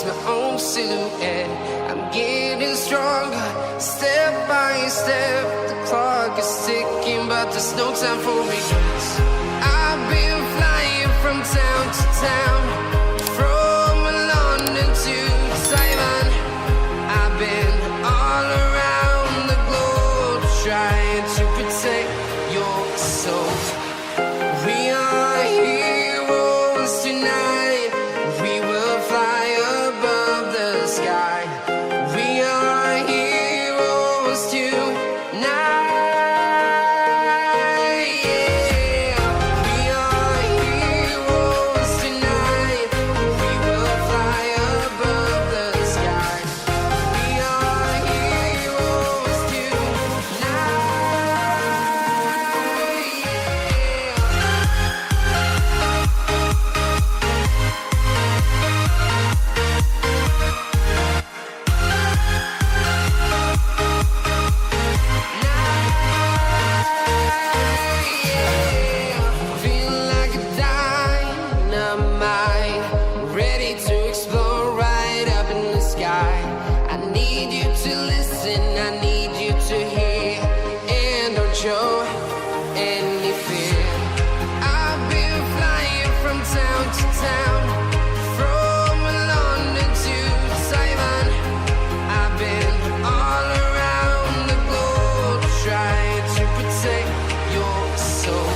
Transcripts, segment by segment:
my own silhouette. I'm getting stronger, step by step. The clock is ticking, but there's no time for regrets. I've been flying from town to town, from London to Taiwan. I've been all around the globe, trying to protect your soul. We are heroes tonight. We will fly above the sky. We are heroes tonight. Yeah. We are heroes tonight. We will fly above the sky. We are heroes tonight. Feel like a dynamite, ready to explode right up in the sky. I need you to listen, I need you to hear, and don't show any fear. I've been flying from town to town, from London to Taiwan. I've been all around the globe, trying to protect your soul.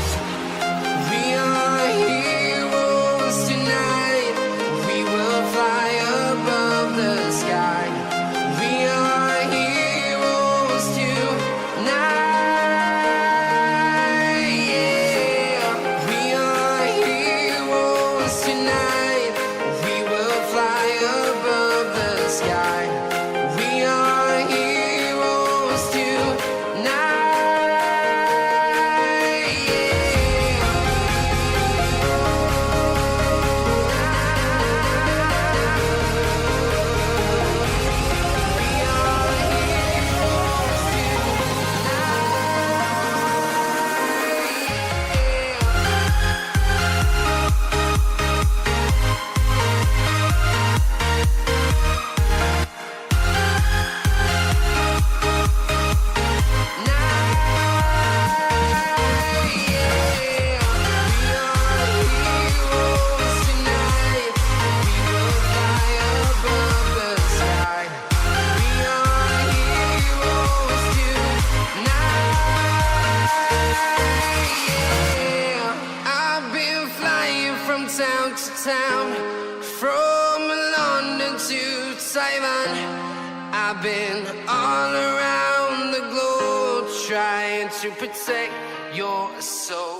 We are heroes tonight. We will fly above the sky. We are heroes tonight. Yeah. We are heroes tonight. We will fly above the sky. We are heroes tonight. I've been flying from town to town, from London to Taiwan. I've been all around the globe, trying to protect your soul.